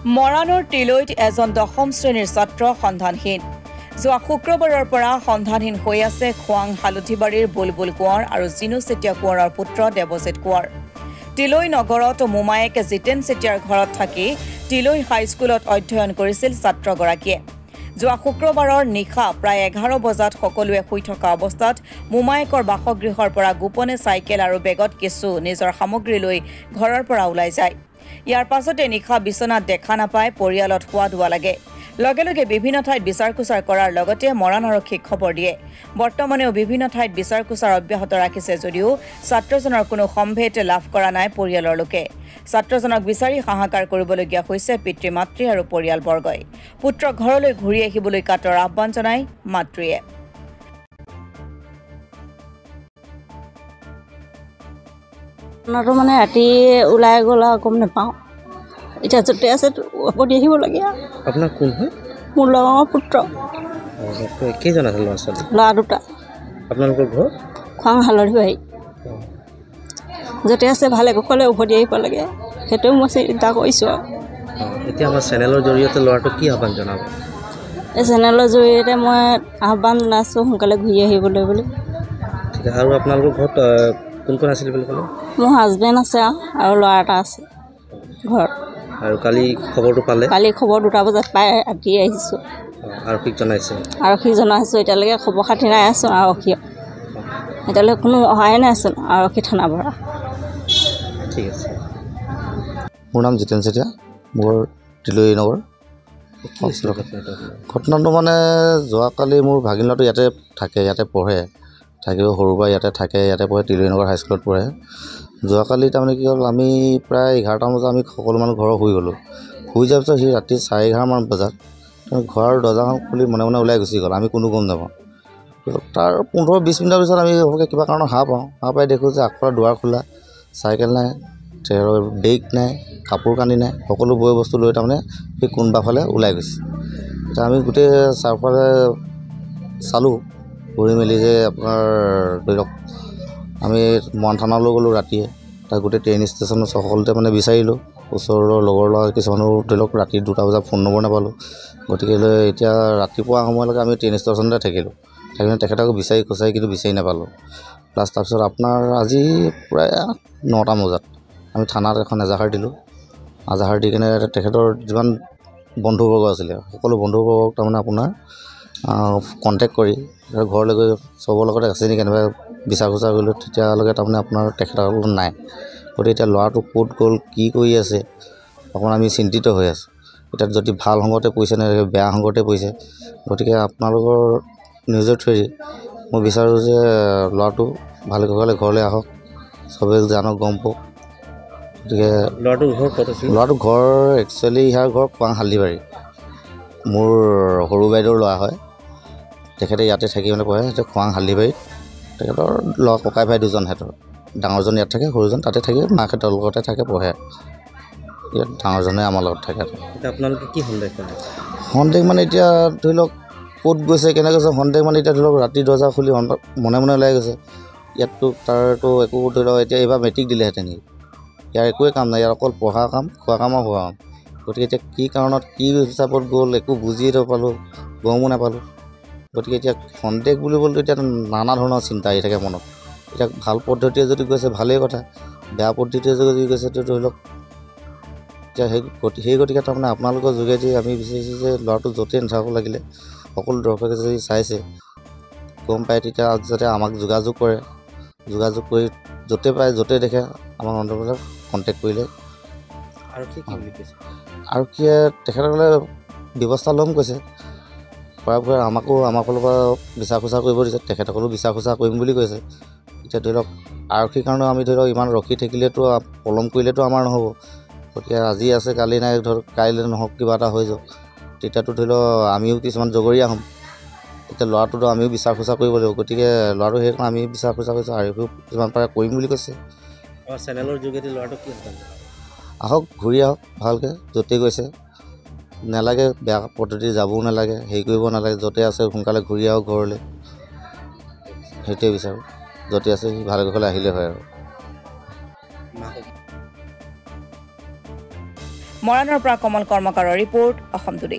মৰাণৰ তিলৈত এজন দশম শ্ৰেণীৰ ছাত্ৰ সন্ধানহীন। যোৱা শুক্ৰবাৰৰ পৰা সন্ধানহীন হৈ আছে খোৱাং হালধিবাৰীৰ বুলবুল কোঁৱৰ আৰু জিনু চেতিয়া কোঁৱৰৰ পুত্ৰ দেৱজিৎ কোঁৱৰ। তিলৈ নগৰত মোমায়েক জিতেন চেতিয়াৰ ঘৰত থাকি তিলৈ হাইস্কুলত অধ্যয়ন কৰিছিল ছাত্ৰগৰাকীয়ে। যোৱা শুক্ৰবাৰৰ নিশা প্ৰায় 11 বজাত সকলোৱে শুই থকা অৱস্থাত মোমায়েকৰ বাসগৃহৰ পৰা গোপনে চাইকেল আৰু বেগত কিছু নিজৰ সামগ্ৰী লৈ ঘৰৰ পৰা ওলাই যায়। ইয়াৰ পাছতে নিশা বিচনাত দেখা নাপায় পৰিয়ালত খোৱা দোৱা লাগে। লগে লগে বিভিন্ন ঠাইত বিচাৰ কুচাৰ কৰাৰ লগতে মৰাণ আৰক্ষীক খবৰ দিয়ে। বৰ্তমানেও বিভিন্ন ঠাইত বিচাৰ কুচাৰ অব্যাহত ৰাখিছে যদিও ছাত্ৰজনৰ কোনো সম্ভেদ লাভ কৰা নাই পৰিয়ালৰ লোকে। ছাত্ৰজনক বিচাৰি হাহাকাৰ কৰিবলগীয়া হৈছে পিতৃ মাতৃ আৰু পৰিয়ালবৰ্গই। পুত্ৰক ঘৰলৈ ঘূৰি আহিবলৈ কাটৰ আহ্বান জনায় মাতৃয়ে। মানে ৰাতি ওলাই গ'ল আৰু গম নাপাওঁ। এতিয়া য'তে আছে উভতি আহিব লাগে। আপোনাৰ কোন হয়? মোৰ লগৰ পুত্ৰ। কেইজন আছে ল'ৰা ছোৱালী? ল'ৰা দুটা। আপোনালোকৰ ঘৰ? খোৱাং হালধিবাৰী। য'তে আছে ভালে কুশলে উভতি আহিব লাগে, সেইটোৱে মই চিন্তা কৰিছোঁ আৰু। এতিয়া আমাৰ চেনেলৰ জৰিয়তে ল'ৰাটোক কি আহ্বান জনাব? এই চেনেলৰ জৰিয়তে মই আহ্বান জনাইছোঁ সোনকালে ঘূৰি আহিবলৈ বুলি। ঠিক আছে। আৰু আপোনালোকৰ ঘৰত কোন কোন আছিল বুলি ক'লে? মোৰ হাজবেণ্ড আছে আৰু ল'ৰা এটা আছে ঘৰত। আৰু কালি খবৰটো পালে? কালি খবৰ 2টা বজাত পাই ৰাতি আহিছোঁ। আৰক্ষীক জনাইছে? আৰক্ষীক জনাইছোঁ। এতিয়ালৈকে খবৰ খাতি নাই আছোঁ আৰক্ষীক। এতিয়ালৈকে কোনো অহাই নাইচোন আৰক্ষী থানাৰ পৰা। ঠিক আছে। মোৰ নাম জিতেন চেতিয়া, মোৰ তিলৈ নগৰ। ঘটনাটো মানে যোৱাকালি মোৰ ভাগিনটো ইয়াতে থাকে, ইয়াতে পঢ়ে, থাকিব সৰুৰ পৰা ইয়াতে থাকে, ইয়াতে পঢ়ে, তিলৈ নগৰ হাইস্কুলত পঢ়ে। যোৱাকালি তাৰমানে কি হ'ল, আমি প্ৰায় 11টামান বজাত আমি সকলো মানুহ ঘৰৰ শুই গ'লোঁ। শুই যোৱাৰ পিছত সি ৰাতি 11:30মান বজাত ঘৰৰ দৰ্জাখন খুলি মনে মনে ওলাই গুচি গ'ল। আমি কোনো গম নাপাওঁ। তাৰ 15-20 মিনিটৰ পিছত আমি কিবা কাৰণত সাৰ পাওঁ। সাৰ পাই দেখোঁ যে আগফালে দুৱাৰ খোলা, চাইকেল নাই, বেগ নাই, কাপোৰ কানি নাই, সকলো বয় বস্তু লৈ তাৰমানে সি কোনোবা ফালে ওলাই গৈছে। এতিয়া আমি গোটেই চাৰিওফালে চালোঁ, ঘূৰি মেলি যে আপোনাৰ ধৰি লওক আমি মৰাণ থানালৈ গ'লোঁ ৰাতিয়ে। তাত গোটেই ট্ৰেইন ষ্টেচনত সকলোতে মানে বিচাৰিলোঁ। ওচৰৰ লগৰ ল'ৰা কিছুমানো ধৰি লওক ৰাতি 2টা বজাত ফোন নম্বৰ নাপালোঁ। গতিকে এতিয়া ৰাতিপুৱা সময়লৈকে আমি ট্ৰেইন ষ্টেচনতে থাকিলোঁ। থাকি তেখেতকো বিচাৰি খুচাৰি কিন্তু বিচাৰি নাপালোঁ। প্লাছ তাৰপিছত আপোনাৰ আজি প্ৰায় 9টামান বজাত আমি থানাত এখন এজাহাৰ দিলোঁ। এজাহাৰ দি কিনে তেখেতৰ যিমান বন্ধুবৰ্গ আছিলে সকলো বন্ধুবৰ্গক তাৰমানে আপোনাৰ কণ্টেক্ট কৰি ঘৰলৈ গৈ চবৰ লগতে আছে নেকি কেনেবাকৈ বিচাৰ খোচাৰ কৰিলোঁ। তেতিয়ালৈকে তাৰমানে আপোনাৰ তেখেতসকল নাই। গতিকে এতিয়া ল'ৰাটো ক'ত গ'ল, কি কৰি আছে, অকণমান আমি চিন্তিত হৈ আছোঁ। এতিয়া যদি ভাল সংগতে পৰিছে নে বেয়া সংগতে পৰিছে। গতিকে আপোনালোকৰ নিউজৰ থ্ৰুদি মই বিচাৰোঁ যে ল'ৰাটো ভালে কুশলে ঘৰলৈ আহক, চবেই জানক, গম পাওক। গতিকে ল'ৰাটোৰ ঘৰ ক'ত আছিল? ল'ৰাটোৰ ঘৰ একচুৱেলি ইয়াৰ ঘৰ খোৱাং হালধিবাৰী। মোৰ সৰু বাইদেউৰ ল'ৰা হয়। তেখেতে ইয়াতে থাকি মানে পঢ়ে, সেইটো খোৱাং হালধিবাৰীত। তেখেতৰ ল'ৰা ককাই ভাই দুজন, সিহঁতৰ ডাঙৰজন ইয়াত থাকে, সৰুজন তাতে থাকি মাকহঁতৰ লগতে থাকে, পঢ়ে। ইয়াত ডাঙৰজনে আমাৰ লগত থাকে। এতিয়া আপোনালোকে কি সন্দেহ কৰে? সন্দেহ মানে এতিয়া ধৰি লওক ক'ত গৈছে, কেনেকৈ গৈছে সন্দেহ মানে এতিয়া ধৰি লওক ৰাতি দৰ্জা খুলি মনে মনে ওলাই গৈছে। ইয়াততো তাৰতো একো ধৰি লওক এতিয়া এইবাৰ মেট্ৰিক দিলেহেঁতেন, ইয়াৰ একোৱে কাম নাই, ইয়াৰ অকল পঢ়া কাম, খোৱা কাম আৰু খোৱা কাম। গতিকে এতিয়া কি কাৰণত কি হিচাপত গ'ল একো বুজিয়ে নাপালোঁ, গমো নাপালোঁ। গতিকে এতিয়া সন্দেহ বুলিবলৈ এতিয়া নানা ধৰণৰ চিন্তা আহি থাকে মনত। এতিয়া ভাল পদ্ধতিয়ে যদি গৈছে ভালেই কথা, বেয়া পদ্ধতিয়ে যদি গৈছে তো ধৰি লওক এতিয়া সেই গতিকে তাৰমানে আপোনালোকৰ যোগেদি আমি বিচাৰিছোঁ যে ল'ৰাটো য'তেই নাথাকক লাগিলে সকলো দৰ্শকে যদি চাইছে গম পায় তেতিয়া যাতে আমাক যোগাযোগ কৰে। যোগাযোগ কৰি য'তে পায় য'তে দেখে আমাক অন্তৰ্গত কণ্টেক্ট কৰিলে। আৰক্ষীয়ে তেখেতসকলে ব্যৱস্থা ল'ম কৈছে। পৰাপক্ষত আমাকো আমাৰ ফালৰ পৰা বিচাৰ খোচাৰ কৰিব দিছে, তেখেতসকলেও বিচাৰ খোচাৰ কৰিম বুলি কৈছে। এতিয়া ধৰি লওক আৰক্ষীৰ কাৰণেও আমি ধৰি লওক ইমান ৰখি থাকিলেতো পলম কৰিলেতো আমাৰ নহ'ব। গতিকে আজি আছে কালি নাই, ধৰক কাইলৈ নহওক কিবা এটা হৈ যাওক, তেতিয়াতো ধৰি লওক আমিও কিছুমান জগৰীয়া হ'ম। এতিয়া ল'ৰাটোতো আমিও বিচাৰ খোচাৰ কৰিব লাগিব। গতিকে ল'ৰাটো সেইকাৰণে আমি বিচাৰ খোচাৰ কৰিছোঁ, আৰক্ষীও যিমান পাৰে কৰিম বুলি কৈছে। চেনেলৰ যোগেদি ল'ৰাটো কি আহক, ঘূৰি আহক ভালকৈ, য'তেই গৈছে নালাগে বেয়া পদ্ধতি যাবও নালাগে, হেৰি কৰিব নালাগে, য'তে আছে সোনকালে ঘূৰি আহক ঘৰলৈ, সেইটোৱে বিচাৰোঁ। য'তে আছে সি ভালে কুশলে আহিলে হয় আৰু। মৰাণৰ পৰা কমল কৰ্মকাৰৰ ৰিপৰ্ট অসম টুডে।